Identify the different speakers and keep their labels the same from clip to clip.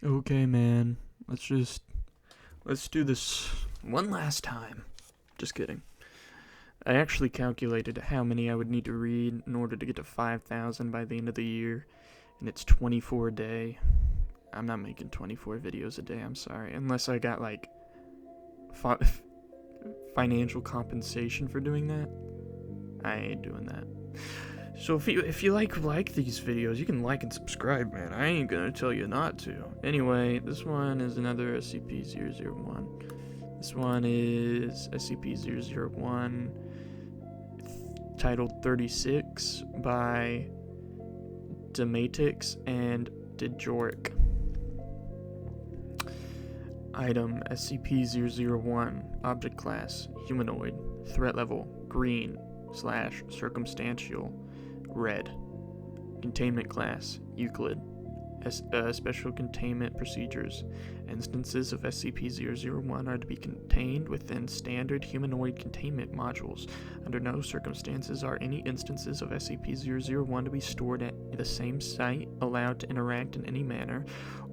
Speaker 1: Okay, man. Let's do this one last time. Just kidding. I actually calculated how many I would need to read in order to get to 5,000 by the end of the year, and it's 24 a day. I'm not making 24 videos a day, I'm sorry. Unless I got, like, financial compensation for doing that. I ain't doing that. So if you like these videos, you can like and subscribe, man. I ain't gonna tell you not to. Anyway, this one is another SCP-001. This one is SCP-001, titled 36 by Dematix and Dejoric. Item SCP-001, Object Class, Humanoid, Threat Level, Green/Circumstantial, Red. Containment Class, Euclid. Special Containment Procedures. Instances of SCP-001 are to be contained within standard humanoid containment modules. Under no circumstances are any instances of SCP-001 to be stored at the same site, allowed to interact in any manner,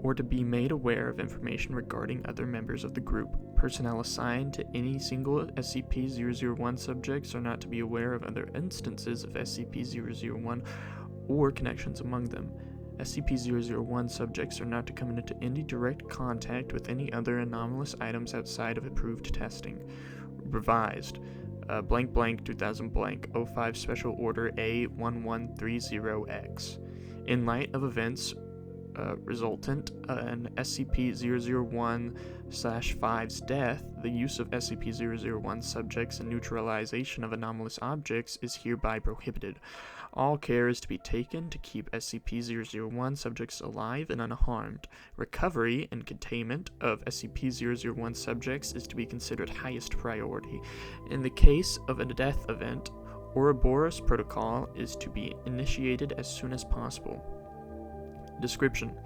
Speaker 1: or to be made aware of information regarding other members of the group. Personnel assigned to any single SCP-001 subjects are not to be aware of other instances of SCP-001 or connections among them. SCP-001 subjects are not to come into any direct contact with any other anomalous items outside of approved testing. Revised. Blank 2000 05 Special Order A1130X. In light of events resultant in SCP-001/5's death, the use of SCP-001 subjects and neutralization of anomalous objects is hereby prohibited. All care is to be taken to keep SCP-001 subjects alive and unharmed. Recovery and containment of SCP-001 subjects is to be considered highest priority. In the case of a death event, Ouroboros Protocol is to be initiated as soon as possible. Description: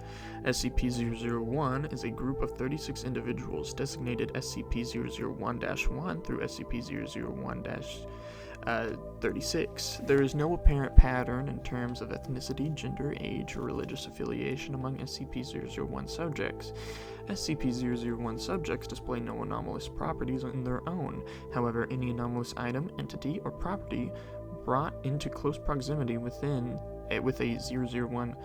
Speaker 1: SCP-001 is a group of 36 individuals designated SCP-001-1 through SCP-001-36. There is no apparent pattern in terms of ethnicity, gender, age, or religious affiliation among SCP-001 subjects. SCP-001 subjects display no anomalous properties in their own. However, any anomalous item, entity, or property brought into close proximity with a 001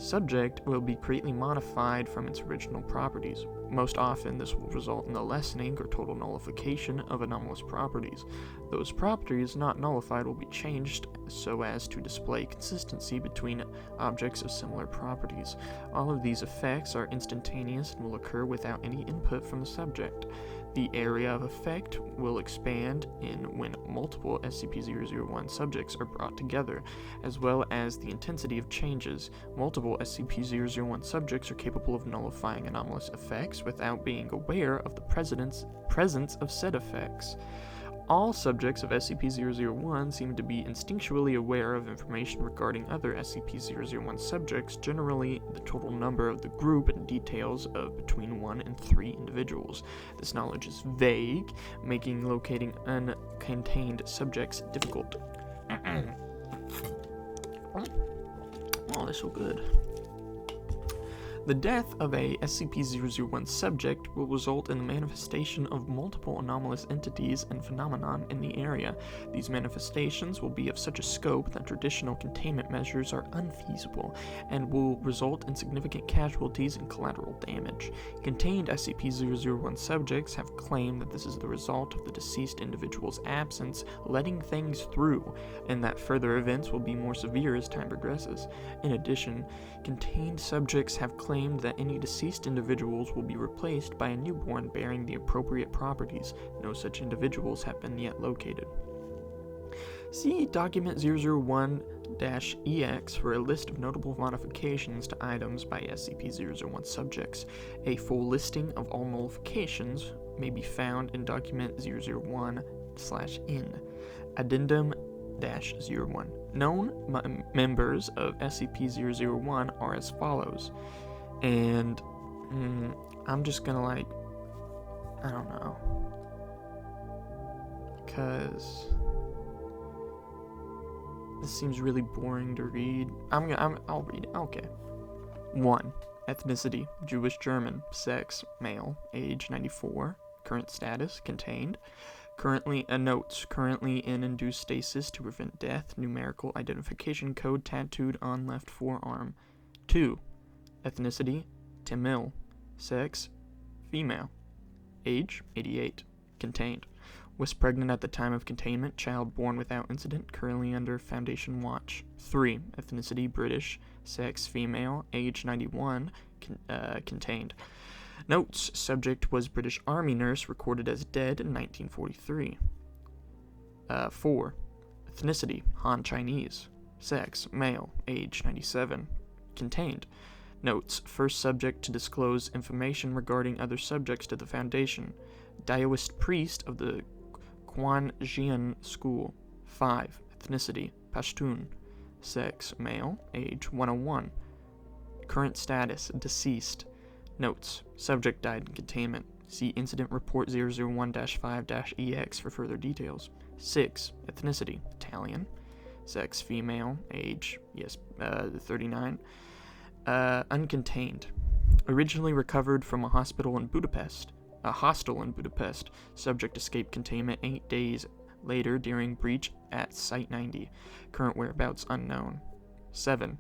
Speaker 1: subject will be greatly modified from its original properties. Most often, this will result in the lessening or total nullification of anomalous properties. Those properties not nullified will be changed so as to display consistency between objects of similar properties. All of these effects are instantaneous and will occur without any input from the subject. The area of effect will expand when multiple SCP-001 subjects are brought together, as well as the intensity of changes. Multiple SCP-001 subjects are capable of nullifying anomalous effects without being aware of the presence of said effects. All subjects of SCP-001 seem to be instinctually aware of information regarding other SCP-001 subjects, generally the total number of the group and details of between 1 and 3 individuals. This knowledge is vague, making locating uncontained subjects difficult. Oh, that's so good. The death of a SCP-001 subject will result in the manifestation of multiple anomalous entities and phenomenon in the area. These manifestations will be of such a scope that traditional containment measures are unfeasible and will result in significant casualties and collateral damage. Contained SCP-001 subjects have claimed that this is the result of the deceased individual's absence letting things through, and that further events will be more severe as time progresses. In addition, contained subjects have claimed that any deceased individuals will be replaced by a newborn bearing the appropriate properties. No such individuals have been yet located. See Document 001-EX for a list of notable modifications to items by SCP-001 subjects. A full listing of all nullifications may be found in Document 001-N. Addendum -01. Known members of SCP-001 are as follows. And I'm just gonna I don't know, because this seems really boring to read. I'll read it. Okay. 1. Ethnicity, Jewish German. Sex, male. Age, 94. Current status, contained. Notes, currently in induced stasis to prevent death. Numerical identification code tattooed on left forearm. 2. Ethnicity, Tamil. Sex, female. Age, 88. Contained. Was pregnant at the time of containment. Child born without incident. Currently under Foundation watch. 3. Ethnicity, British. Sex, female. Age, 91. Contained. Notes. Subject was British Army nurse, recorded as dead in 1943. 4. Ethnicity, Han Chinese. Sex, male. Age, 97. Contained. Notes. First subject to disclose information regarding other subjects to the Foundation. Daoist priest of the Quanjian School. 5. Ethnicity, Pashtun. Sex, male. Age, 101. Current status, deceased. Notes. Subject died in containment. See Incident Report 001-5-EX for further details. 6. Ethnicity, Italian. Sex, female. Age, 39. Uncontained. Originally recovered from a hostel in Budapest. Subject escaped containment 8 days later during breach at Site 90. Current whereabouts unknown. 7.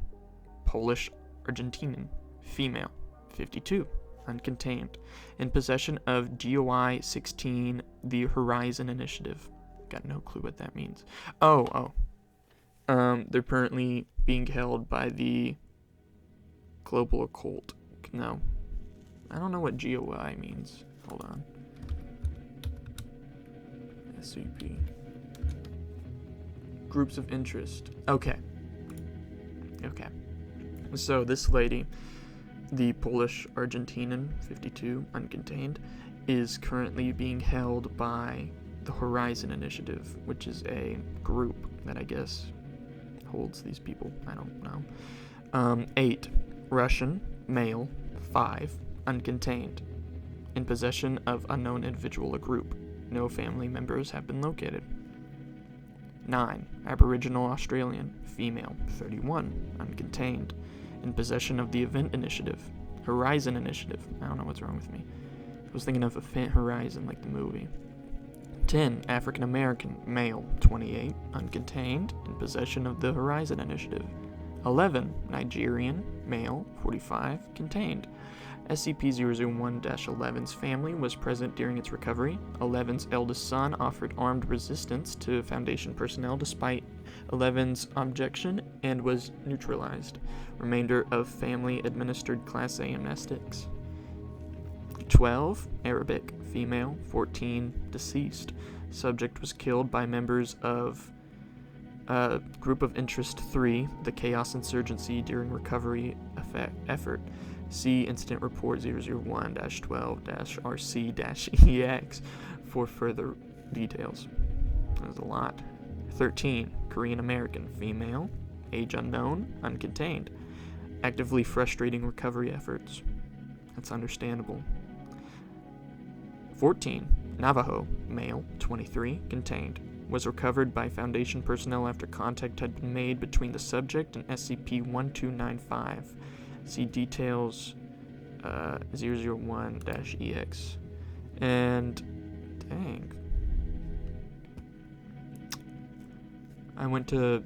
Speaker 1: Polish Argentinian. Female. 52. Uncontained. In possession of GOI 16, the Horizon Initiative. Got no clue what that means. They're currently being held by the Global Occult. No. I don't know what GOI means. Hold on. SCP. Groups of interest. Okay. So this lady, the Polish Argentinian, 52, uncontained, is currently being held by the Horizon Initiative, which is a group that I guess holds these people. I don't know. 8. Russian, male, 5, uncontained. In possession of unknown individual or group. No family members have been located. 9. Aboriginal Australian, female, 31, uncontained. In possession of the Event Initiative. Horizon Initiative. I don't know what's wrong with me. I was thinking of Event Horizon, like the movie. 10. African American, male, 28, uncontained. In possession of the Horizon Initiative. 11. Nigerian, male, 45, contained. SCP-001-11's family was present during its recovery. 11's eldest son offered armed resistance to Foundation personnel despite 11's objection and was neutralized. Remainder of family administered Class A amnestics. 12. Arabic, female, 14, deceased. Subject was killed by members of Group of Interest 3, the Chaos Insurgency, during recovery effort. See Incident Report 001-12-RC-EX for further details. There's a lot. 13. Korean American, female, age unknown, uncontained. Actively frustrating recovery efforts. That's understandable. 14. Navajo, male, 23, contained. Was recovered by Foundation personnel after contact had been made between the subject and SCP-1295. See details 001-EX. And dang. I went to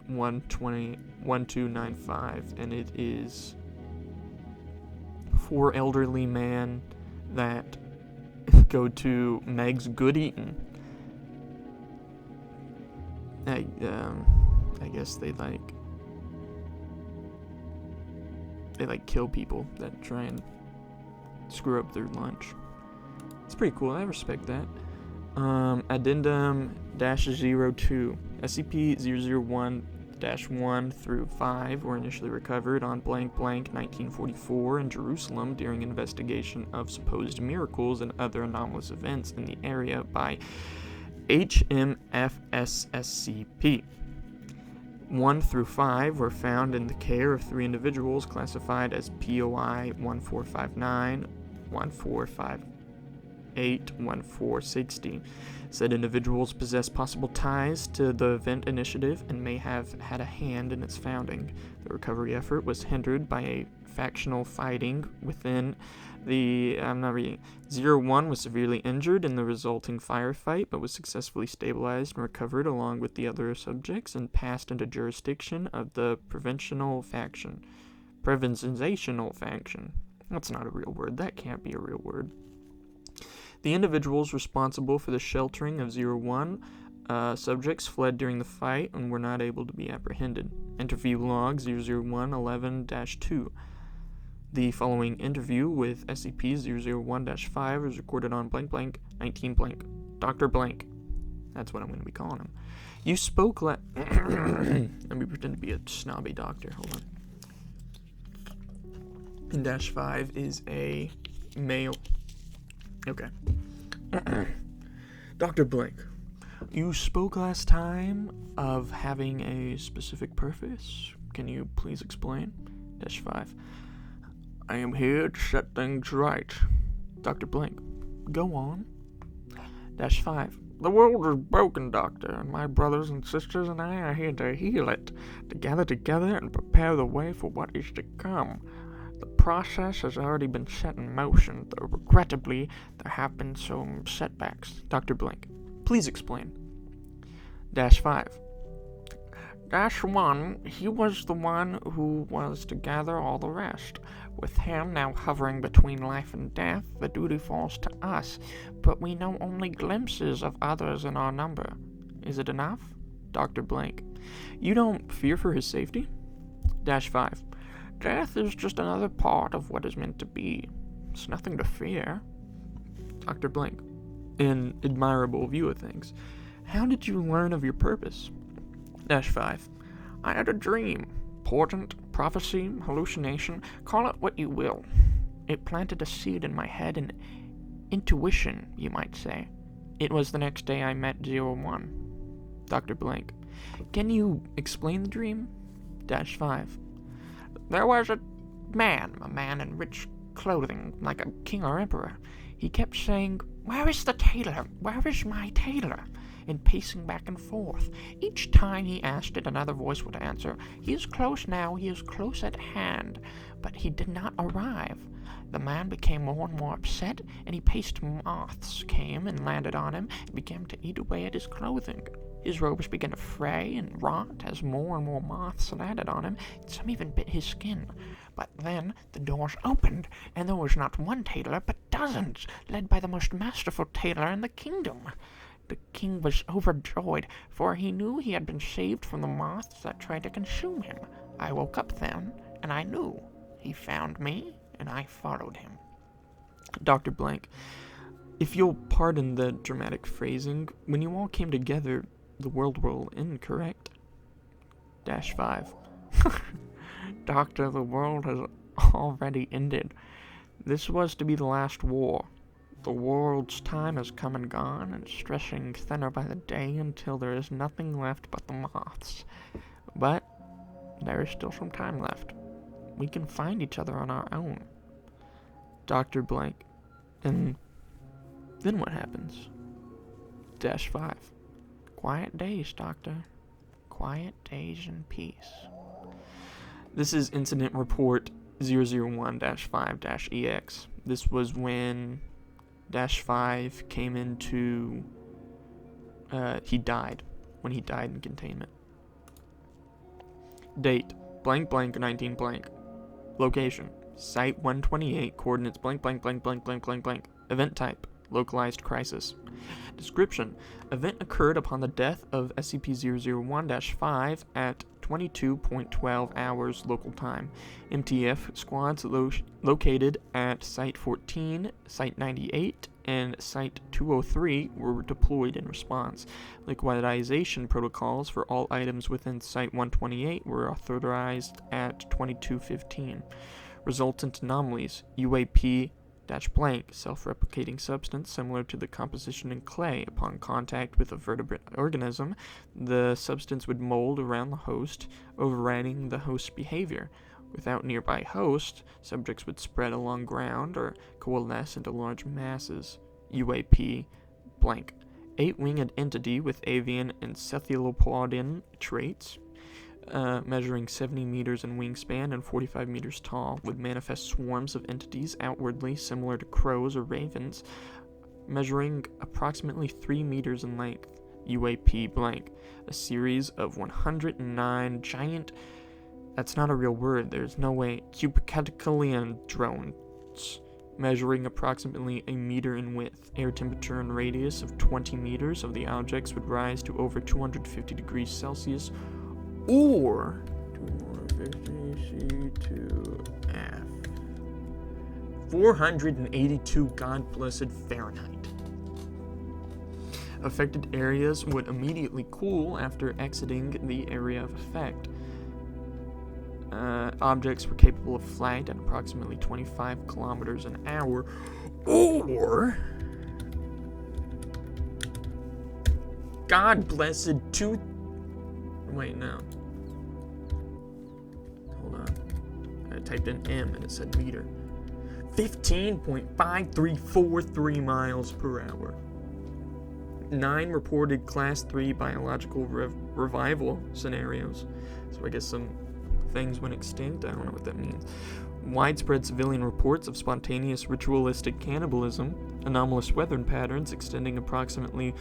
Speaker 1: 1295 and it is 4 elderly men that go to Meg's Good Eatin'. I guess they kill people that try and screw up their lunch. It's pretty cool. I respect that. Addendum-02. SCP-001-1 through 5 were initially recovered on blank 1944 in Jerusalem during investigation of supposed miracles and other anomalous events in the area by HMFSSCP. 1 through 5 were found in the care of 3 individuals classified as POI 1459, 1458, 1460. Said individuals possess possible ties to the Event Initiative and may have had a hand in its founding. The recovery effort was hindered by a factional fighting within the, I'm not reading, 0-1 was severely injured in the resulting firefight, but was successfully stabilized and recovered along with the other subjects and passed into jurisdiction of the Provincial faction. That's not a real word. That can't be a real word. The individuals responsible for the sheltering of 0-1 subjects fled during the fight and were not able to be apprehended. Interview log 001-11-2. The following interview with SCP-001-5 was recorded on blank blank 19 blank. Dr. Blank. That's what I'm going to be calling him. You spoke Let me pretend to be a snobby doctor. Hold on. And -5 is a male. Okay. Dr. Blank. You spoke last time of having a specific purpose. Can you please explain? -5. I am here to set things right. Dr. Blank. Go on. -5. The world is broken, Doctor, and my brothers and sisters and I are here to heal it, to gather together and prepare the way for what is to come. The process has already been set in motion, though regrettably there have been some setbacks. Dr. Blank. Please explain. -5. -1, he was the one who was to gather all the rest. With him now hovering between life and death, the duty falls to us, but we know only glimpses of others in our number. Is it enough? Dr. Blank. You don't fear for his safety? -5. Death is just another part of what is meant to be. It's nothing to fear. Dr. Blank. An admirable view of things. How did you learn of your purpose? -5. I had a dream. Portent, prophecy, hallucination, call it what you will. It planted a seed in my head, an intuition, you might say. It was the next day I met 0-1. Dr. Blank. Can you explain the dream? -5. There was a man in rich clothing, like a king or emperor. He kept saying, "Where is the tailor? Where is my tailor?" and pacing back and forth. Each time he asked it, another voice would answer, "He is close now, he is close at hand." But he did not arrive. The man became more and more upset, and he paced. Moths came and landed on him and began to eat away at his clothing. His robes began to fray and rot as more and more moths landed on him, and some even bit his skin. But then the doors opened, and there was not one tailor, but dozens, led by the most masterful tailor in the kingdom. The king was overjoyed, for he knew he had been saved from the moths that tried to consume him. I woke up then, and I knew. He found me, and I followed him. Dr. Blank, if you'll pardon the dramatic phrasing, when you all came together, the world will end, correct? -5. Doctor, the world has already ended. This was to be the last war. The world's time has come and gone, and stretching thinner by the day until there is nothing left but the moths. But there is still some time left. We can find each other on our own. Dr. Blank. And then what happens? -5. Quiet days, Doctor. Quiet days in peace. This is Incident Report 001-5-EX. This was when -5 came into, he died, when he died in containment. Date, blank blank 19 blank. Location, Site 128, coordinates blank blank blank blank blank blank blank. Event type, localized crisis. Description, event occurred upon the death of SCP-001-5 at 22.12 hours local time. MTF squads located at Site 14, Site 98, and Site 203 were deployed in response. Liquidization protocols for all items within Site 128 were authorized at 22:15. Resultant anomalies, UAP-blank, self-replicating substance similar to the composition in clay. Upon contact with a vertebrate organism, the substance would mold around the host, overriding the host's behavior. Without nearby hosts, subjects would spread along ground or coalesce into large masses. UAP-blank, 8-winged entity with avian and cephalopodin traits. measuring 70 meters in wingspan and 45 meters tall, would manifest swarms of entities outwardly similar to crows or ravens, measuring approximately 3 meters in length. UAP blank. A series of 109 giant... That's not a real word, there's no way. Cubicalicalian drones, measuring approximately a meter in width. Air temperature and radius of 20 meters of the objects would rise to over 250 degrees Celsius, or 250 C2F. 482 God blessed Fahrenheit. Affected areas would immediately cool after exiting the area of effect. Objects were capable of flight at approximately 25 kilometers an hour, or God blessed wait, no. Hold on. I typed in M and it said meter. 15.5343 miles per hour. 9 reported Class 3 biological revival scenarios. So I guess some things went extinct. I don't know what that means. Widespread civilian reports of spontaneous ritualistic cannibalism. Anomalous weather patterns extending approximately,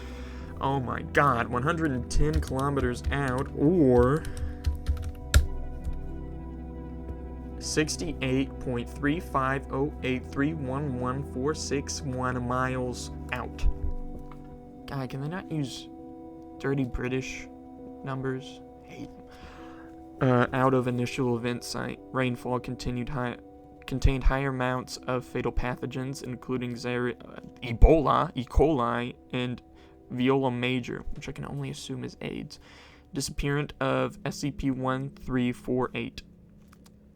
Speaker 1: oh my god, 110 kilometers out, or 68.3508311461 miles out. God, can they not use dirty British numbers? Hate them. Out of initial event site. Rainfall contained higher amounts of fatal pathogens, including Ebola, E. coli, and Viola major, which I can only assume is AIDS. Disappearance of SCP-1348.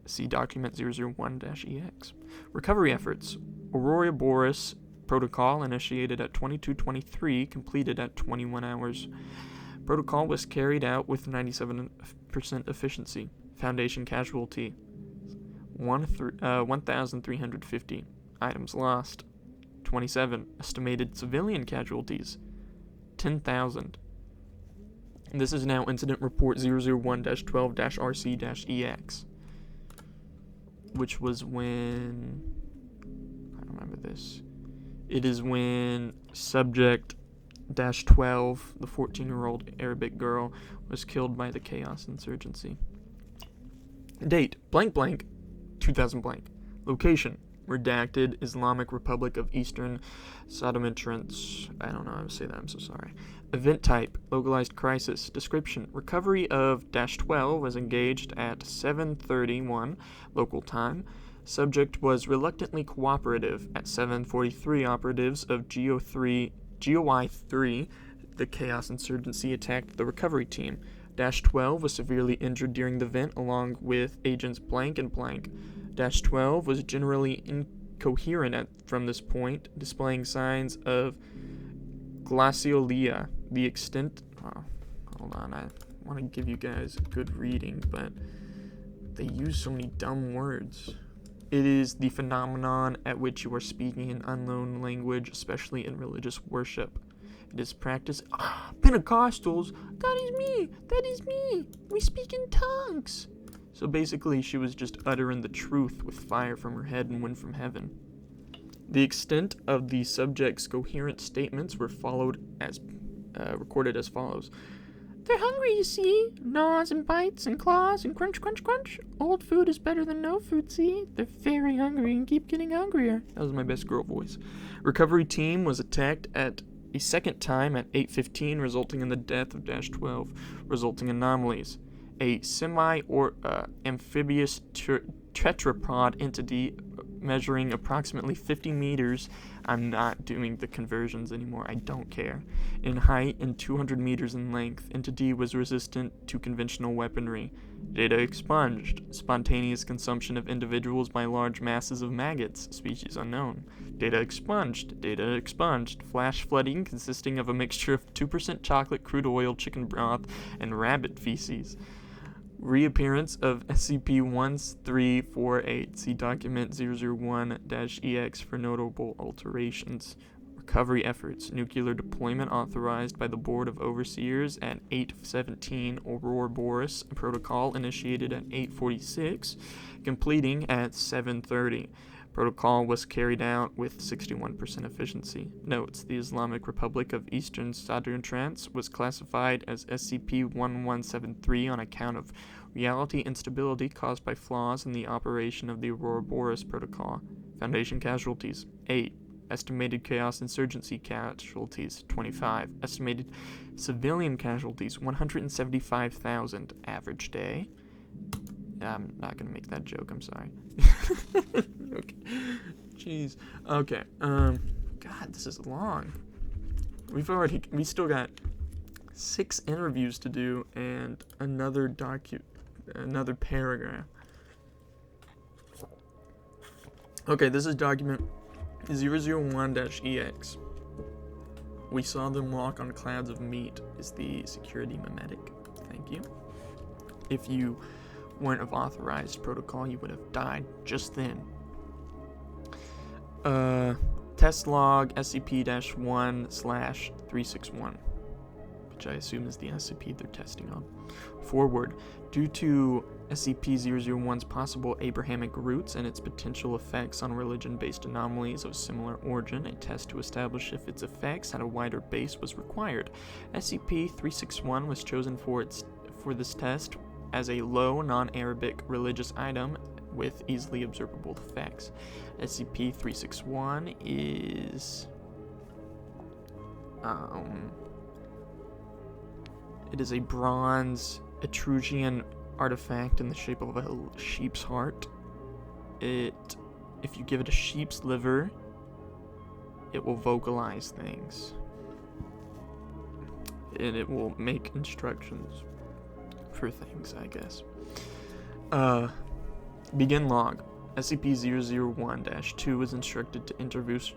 Speaker 1: See document 001-EX. Recovery efforts. Aurora Boreas protocol initiated at 22:23, completed at 21 hours. Protocol was carried out with 97% efficiency. Foundation casualty 1,350. Items lost 27. Estimated civilian casualties 10,000. This is now Incident Report 001-12-RC-EX, which was when... I don't remember this. It is when Subject -12, the 14-year-old Arabic girl, was killed by the Chaos Insurgency. Date, blank blank, 2000 blank. Location, redacted, Islamic Republic of Eastern Sodomitrance. I don't know how to say that, I'm so sorry. Event type, localized crisis. Description, recovery of -12 was engaged at 7:31 local time. Subject was reluctantly cooperative. At 7:43, operatives of GOI-3, the Chaos Insurgency, attacked the recovery team. -12 was severely injured during the event, along with agents blank and blank. -12 was generally incoherent from this point, displaying signs of glaciolia. The extent... Oh, hold on, I want to give you guys good reading, but they use so many dumb words. It is the phenomenon at which you are speaking an unknown language, especially in religious worship. It is practiced... Pentecostals! That is me! That is me! We speak in tongues! So basically, she was just uttering the truth with fire from her head and wind from heaven. The extent of the subject's coherent statements were recorded as follows. They're hungry, you see. Gnaws and bites and claws and crunch, crunch, crunch. Old food is better than no food, see? They're very hungry and keep getting hungrier. That was my best girl voice. Recovery team was attacked at a second time at 8:15, resulting in the death of -12, resulting anomalies. A amphibious tetrapod entity measuring approximately 50 meters. I'm not doing the conversions anymore. I don't care. In height and 200 meters in length, entity was resistant to conventional weaponry. Data expunged. Spontaneous consumption of individuals by large masses of maggots. Species unknown. Data expunged. Data expunged. Flash flooding consisting of a mixture of 2% chocolate, crude oil, chicken broth, and rabbit feces. Reappearance of SCP-1348. See document 001-EX for notable alterations. recovery efforts. Nuclear deployment authorized by the Board of Overseers at 8:17. Ouroboros protocol initiated at 8:46, completing at 7:30. Protocol was carried out with 61% efficiency. Notes: the Islamic Republic of Eastern Southern Trance was classified as SCP-1173 on account of reality instability caused by flaws in the operation of the Ouroboros Protocol. Foundation casualties: 8. Estimated Chaos Insurgency casualties: 25. Estimated civilian casualties: 175,000. Average day. I'm not gonna make that joke, I'm sorry. Okay. Jeez. Okay. God, this is long. We still got 6 interviews to do and another paragraph. Okay, this is document 001-EX. We saw them walk on clouds of meat is the security mimetic. Thank you. If you weren't of authorized protocol, you would have died just then. Test log SCP-1/361, which I assume is the SCP they're testing on. Forward. Due to SCP-001's possible Abrahamic roots and its potential effects on religion-based anomalies of similar origin, a test to establish if its effects had a wider base was required. SCP-361 was chosen for this test as a low, non-Arabic religious item with easily observable effects. SCP-361 is... it is a bronze Etruscan artifact in the shape of a sheep's heart. If you give it a sheep's liver, it will vocalize things. And it will make instructions for things, I guess. Begin log. SCP-001-2 was instructed to introduce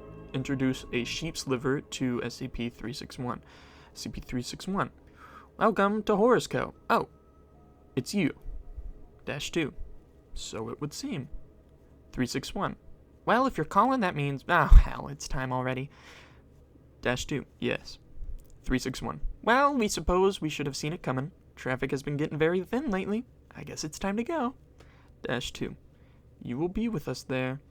Speaker 1: a sheep's liver to SCP-361. SCP-361. Welcome to Horoscope. Oh, it's you. -2. So it would seem. 361. Well, if you're calling, that means... Oh, hell, it's time already. -2. Yes. 361. Well, we suppose we should have seen it coming. Traffic has been getting very thin lately. I guess it's time to go. -2. You will be with us there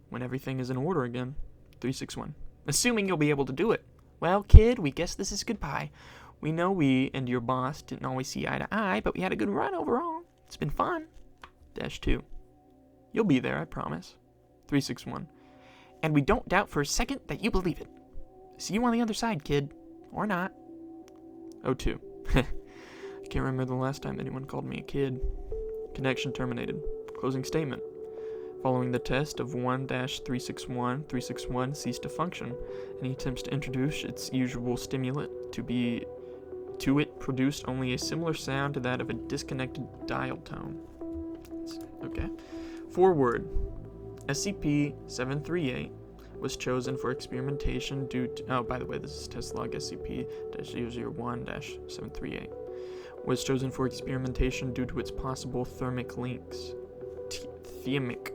Speaker 1: when everything is in order again. 361. Assuming you'll be able to do it. Well, kid, we guess this is goodbye. We know we and your boss didn't always see eye to eye, but we had a good run overall. It's been fun. -2. You'll be there, I promise. 361. And we don't doubt for a second that you believe it. See you on the other side, kid. Or not. 02. I can't remember the last time anyone called me a kid. Connection terminated. Closing statement. Following the test of 1-361, 361 ceased to function. Any attempts to introduce its usual stimulant to it produced only a similar sound to that of a disconnected dial tone. Okay. Forward. SCP-738 was chosen for experimentation due to... Oh, by the way, this is test log SCP-001-738. Was chosen for experimentation due to its possible thermic links. Theamic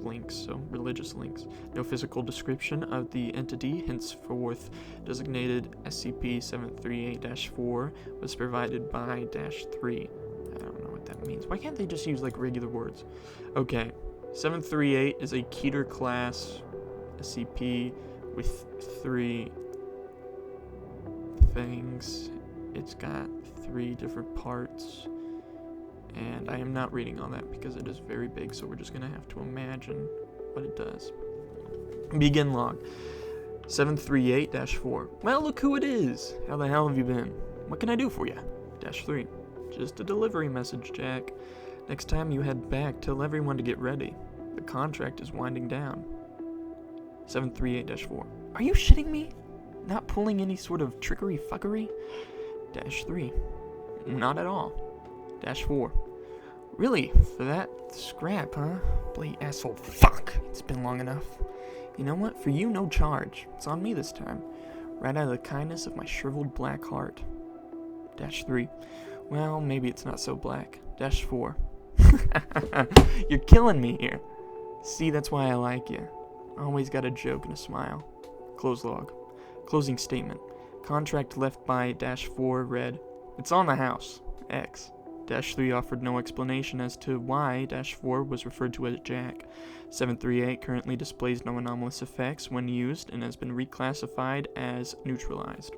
Speaker 1: links, so religious links. No physical description of the entity, henceforth designated SCP-738-4, was provided by -3. I don't know what that means. Why can't they just use, like, regular words? Okay. 738 is a Keter class SCP with 3 things. It's got 3 different parts. And I am not reading all that because it is very big, so we're just going to have to imagine what it does. Begin log. 738-4. Well, look who it is. How the hell have you been? What can I do for you? -3. Just a delivery message, Jack. Next time you head back, tell everyone to get ready. The contract is winding down. 738-4. Are you shitting me? Not pulling any sort of trickery fuckery? -3. Not at all. -4. Really? For that scrap, huh? Bloody asshole. Fuck! It's been long enough. You know what? For you, no charge. It's on me this time. Right out of the kindness of my shriveled black heart. -3. Well, maybe it's not so black. -4. You're killing me here. See, that's why I like you. Always got a joke and a smile. Close log. Closing statement. Contract left by -4 read, "It's on the house. X." -3 offered no explanation as to why -4 was referred to as Jack. 738 currently displays no anomalous effects when used and has been reclassified as neutralized.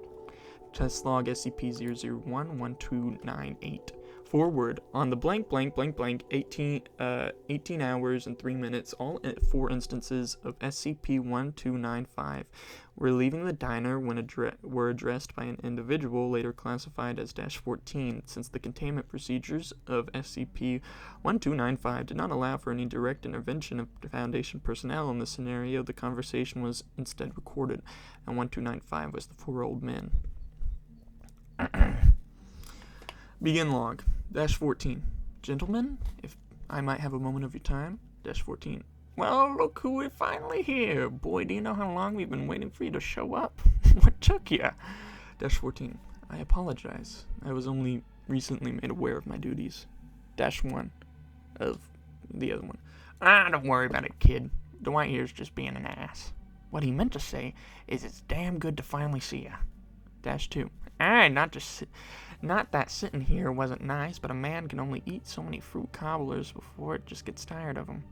Speaker 1: Test log SCP-001 1298. Forward, on the blank blank blank blank 18 hours and 3 minutes, all 4 instances of SCP-1295 were leaving the diner when were addressed by an individual later classified as -14, since the containment procedures of SCP-1295 did not allow for any direct intervention of Foundation personnel in this scenario. The conversation was instead recorded, and 1295 was the 4 old men. Begin log. -14. Gentlemen, if I might have a moment of your time. -14. Well, look who we're finally here. Boy, do you know how long we've been waiting for you to show up? What took you? -14. I apologize. I was only recently made aware of my duties. -1 of the other one. Don't worry about it, kid. Dwight here's just being an ass. What he meant to say is it's damn good to finally see ya. -2. Not that sitting here wasn't nice, but a man can only eat so many fruit cobblers before it just gets tired of them.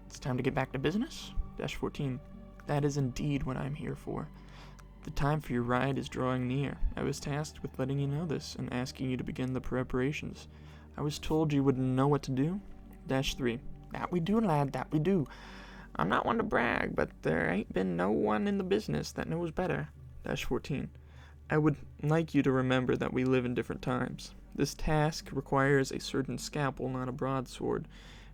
Speaker 1: It's time to get back to business? -14. That is indeed what I'm here for. The time for your ride is drawing near. I was tasked with letting you know this and asking you to begin the preparations. I was told you would know what to do. -3. That we do, lad, that we do. I'm not one to brag, but there ain't been no one in the business that knows better. -14. I would like you to remember that we live in different times. This task requires a certain scalpel, not a broadsword.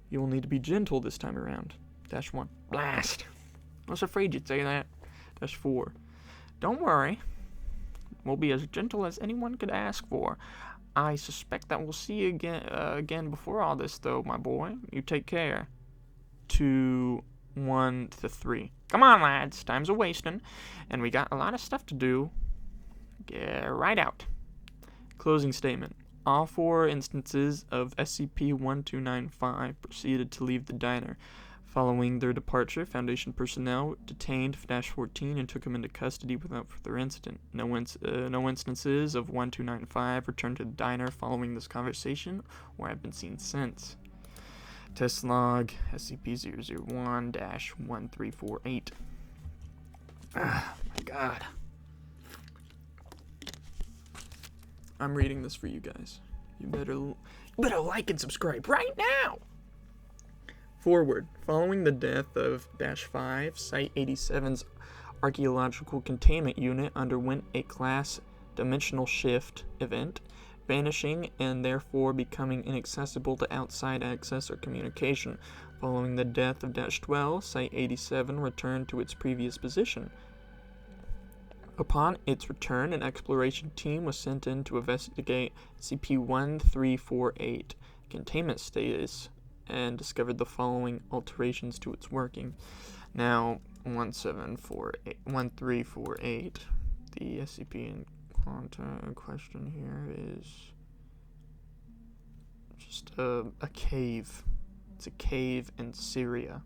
Speaker 1: You will need to be gentle this time around. -1. Blast! I was afraid you'd say that. -4. Don't worry. We'll be as gentle as anyone could ask for. I suspect that we'll see you again before all this, though, my boy. You take care. 2, 1 to 3. Come on, lads. Time's a-wasting, and we got a lot of stuff to do. Get right out. Closing statement. All 4 instances of SCP-1295 proceeded to leave the diner. Following their departure, Foundation personnel detained -14 and took him into custody without further incident. No instances of 1295 returned to the diner following this conversation or have been seen since. Test log SCP-001-1348. Ah, my God. I'm reading this for you guys. You better like and subscribe right now! Forward. Following the death of -5, Site 87's Archaeological Containment Unit underwent a class dimensional shift event, vanishing and therefore becoming inaccessible to outside access or communication. Following the death of -12, Site 87 returned to its previous position. Upon its return, an exploration team was sent in to investigate SCP-1348 containment status and discovered the following alterations to its working. Now, 1348, the SCP in question here is just a cave. It's a cave in Syria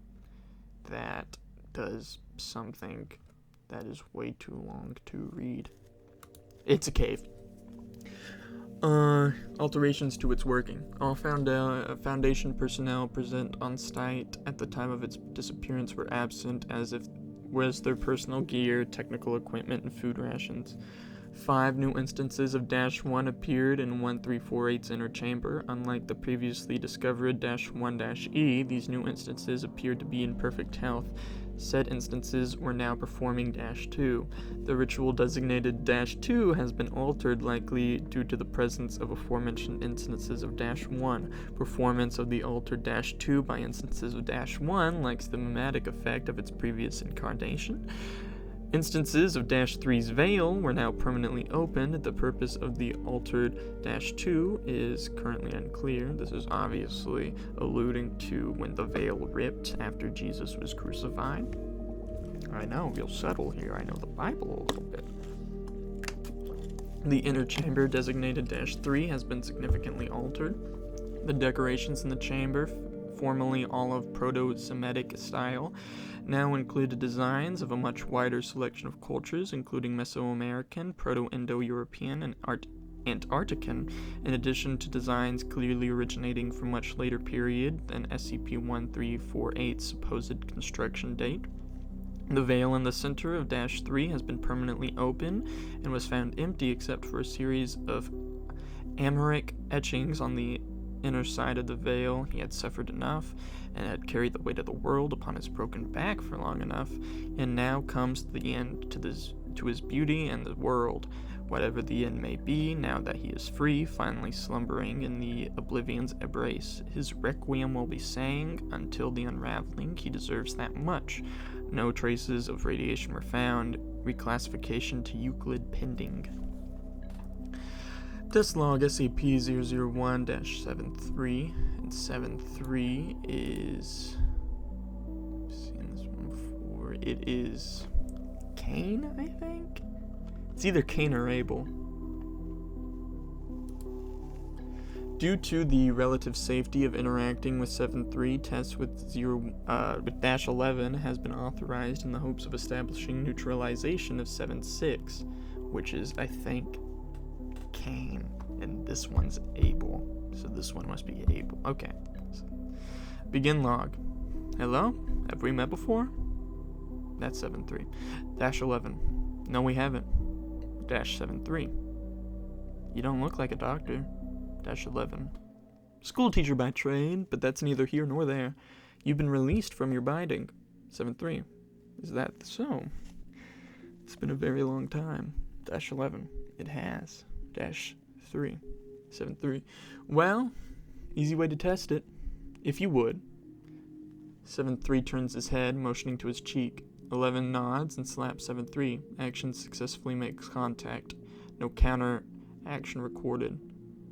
Speaker 1: that does something that is way too long to read. It's a cave. Alterations to its working. All Foundation personnel present on site at the time of its disappearance were absent, as if was their personal gear, technical equipment, and food rations. 5 new instances of -1 appeared in 1348's inner chamber. Unlike the previously discovered -1-E, these new instances appeared to be in perfect health. Said instances were now performing -2. The ritual designated -2 has been altered, likely due to the presence of aforementioned instances of -1. Performance of the altered -2 by instances of -1 lacks the mimetic effect of its previous incarnation. Instances of -3's veil were now permanently open. The purpose of the altered -2 is currently unclear. This is obviously alluding to when the veil ripped after Jesus was crucified. I know, real subtle here. I know the Bible a little bit. The inner chamber designated -3 has been significantly altered. The decorations in the chamber formerly all of Proto-Semitic style, now included designs of a much wider selection of cultures, including Mesoamerican, Proto-Indo-European, and Antarctican, in addition to designs clearly originating from much later period than SCP-1348's supposed construction date. The veil in the center of -3 has been permanently open and was found empty except for a series of Amharic etchings on the inner side of the veil. He had suffered enough and had carried the weight of the world upon his broken back for long enough, and now comes the end to his beauty and the world. Whatever the end may be, now that he is free, finally slumbering in the oblivion's embrace, his requiem will be sang until the unraveling. He deserves that much. No traces of radiation were found. Reclassification to Euclid pending. Test log SCP-001-73, and 73 is... I've seen this one before. It is Cain, I think? It's either Cain or Abel. Due to the relative safety of interacting with 7.3, tests with -11 has been authorized in the hopes of establishing neutralization of 7.6, which is, I think, Cain, and this one's Abel. So this one must be Abel. Okay. So, begin log. Hello? Have we met before? That's 7.3. -11. No, we haven't. -7.3. You don't look like a doctor. -11. School teacher by trade, but that's neither here nor there. You've been released from your binding. 7.3. Is that so? It's been a very long time. -11. It has. -3. 7.3. Well, easy way to test it. If you would. 7.3 turns his head, motioning to his cheek. 11 nods and slaps 7.3. Action successfully makes contact. No counter action recorded.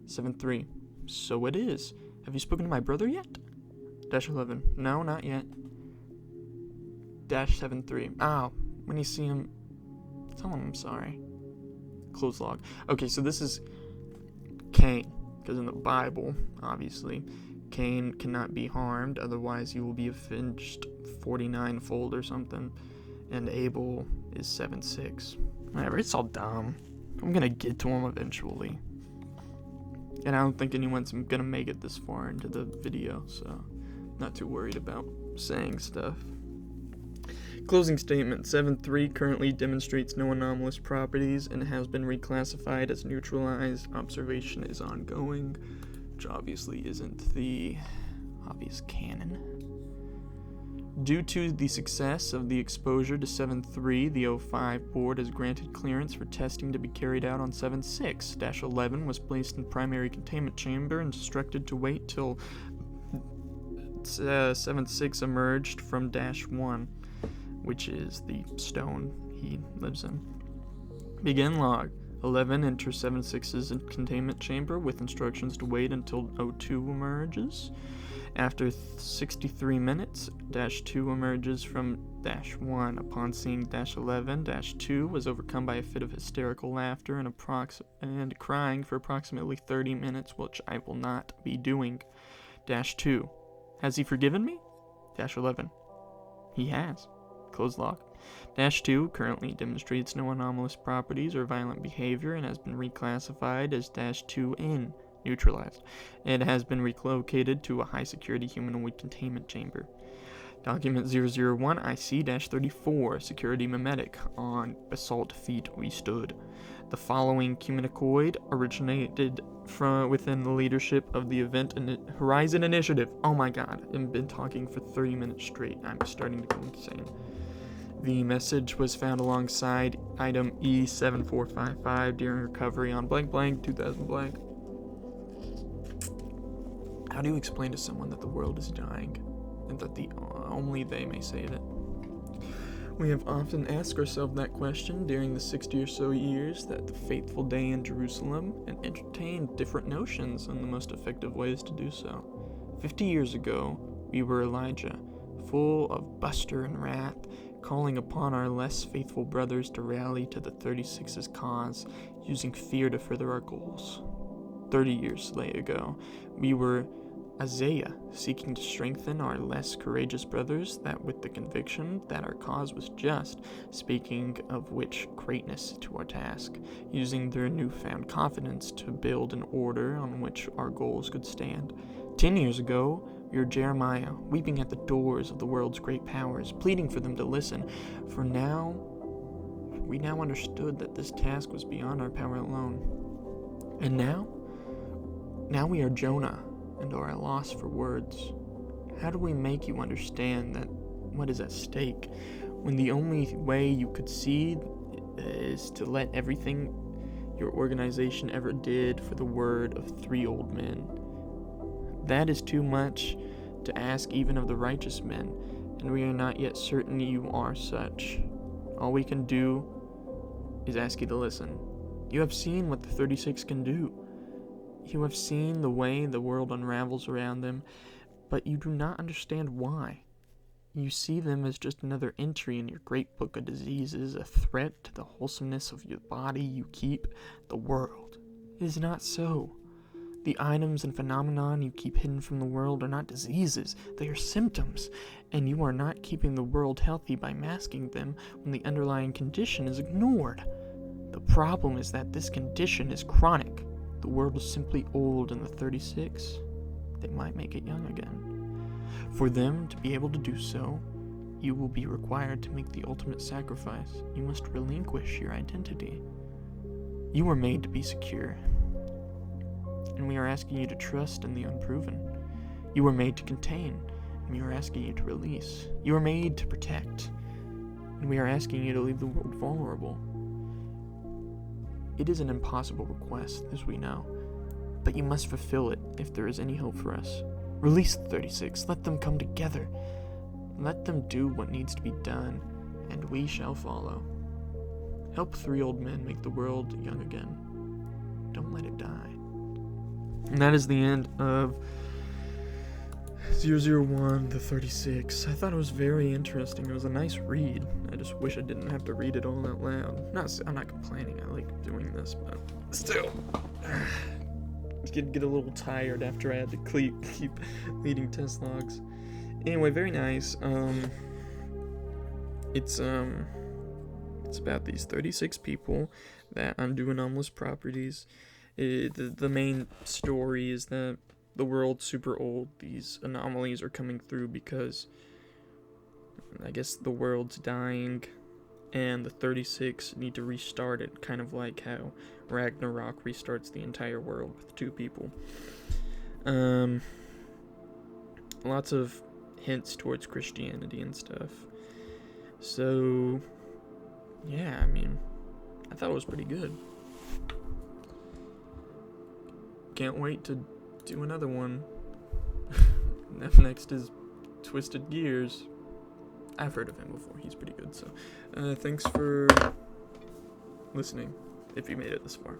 Speaker 1: 7.3. So it is. Have you spoken to my brother yet? -11. No, not yet. -7.3. When you see him, tell him I'm sorry. Close log. Okay, so this is Cain, because in the Bible, obviously, Cain cannot be harmed, otherwise he will be avenged 49-fold or something. And Abel is 7.6. Whatever, it's all dumb. I'm gonna get to him eventually. And I don't think anyone's gonna make it this far into the video, so not too worried about saying stuff. Closing statement. 7.3 currently demonstrates no anomalous properties and has been reclassified as neutralized. Observation is ongoing, which obviously isn't the obvious canon. Due to the success of the exposure to 7.3, the 05 board has granted clearance for testing to be carried out on 7.6. -11 was placed in primary containment chamber and instructed to wait till 7.6 emerged from -1, which is the stone he lives in. Begin log. 11 enters 7.6's containment chamber with instructions to wait until 02 emerges. After 63 minutes, -2 emerges from -1. Upon seeing -11, -2 was overcome by a fit of hysterical laughter and crying for approximately 30 minutes, which I will not be doing. -2. Has he forgiven me? -11. He has. Close log. -2 currently demonstrates no anomalous properties or violent behavior and has been reclassified as -2N. Neutralized. It has been relocated to a high-security humanoid containment chamber. Document 001 IC-34, security mimetic. On basalt feet we stood. The following humanoid originated from within the leadership of the Event Horizon Initiative. Oh my god, I've been talking for 30 minutes straight. I'm starting to go insane. The message was found alongside item E7455 during recovery on blank blank 2000 blank. How do you explain to someone that the world is dying, and that only they may save it? We have often asked ourselves that question during the 60 or so years that the fateful day in Jerusalem, and entertained different notions on the most effective ways to do so. 50 years ago, we were Elijah, full of bluster and wrath, calling upon our less faithful brothers to rally to the 36's cause, using fear to further our goals. 30 years ago, we were Isaiah, seeking to strengthen our less courageous brothers, that with the conviction that our cause was just, speaking of which greatness to our task, using their newfound confidence to build an order on which our goals could stand. 10 years ago, we were Jeremiah, weeping at the doors of the world's great powers, pleading for them to listen. We now understood that this task was beyond our power alone. And now we are Jonah, and are at a loss for words. How do we make you understand that what is at stake, when the only way you could see is to let everything your organization ever did for the word of 3 old men? That is too much to ask even of the righteous men, and we are not yet certain you are such. All we can do is ask you to listen. You have seen what the 36 can do. You have seen the way the world unravels around them, but you do not understand why. You see them as just another entry in your great book of diseases, a threat to the wholesomeness of your body you keep, the world. It is not so. The items and phenomenon you keep hidden from the world are not diseases, they are symptoms, and you are not keeping the world healthy by masking them when the underlying condition is ignored. The problem is that this condition is chronic. The world is simply old, and the 36, they might make it young again. For them to be able to do so, you will be required to make the ultimate sacrifice. You must relinquish your identity. You were made to be secure, and we are asking you to trust in the unproven. You were made to contain, and we are asking you to release. You were made to protect, and we are asking you to leave the world vulnerable. It is an impossible request, as we know, but you must fulfill it if there is any hope for us. Release the 36, let them come together. Let them do what needs to be done, and we shall follow. Help 3 old men make the world young again. Don't let it die. And that is the end of 001, the 36. I thought it was very interesting. It was a nice read. I just wish I didn't have to read it all out loud. I'm not complaining. I like doing this, but still. Get a little tired after I had to keep leading test logs. Anyway, very nice. It's about these 36 people that undo anomalous properties. The main story is that the world's super old. These anomalies are coming through because I guess the world's dying, and the 36 need to restart it, kind of like how Ragnarok restarts the entire world with 2 people. Lots of hints towards Christianity and stuff. So, yeah, I mean, I thought it was pretty good. Can't wait to do another one. Up next is Twisted Gears. I've heard of him before. He's pretty good. So, thanks for listening, if you made it this far.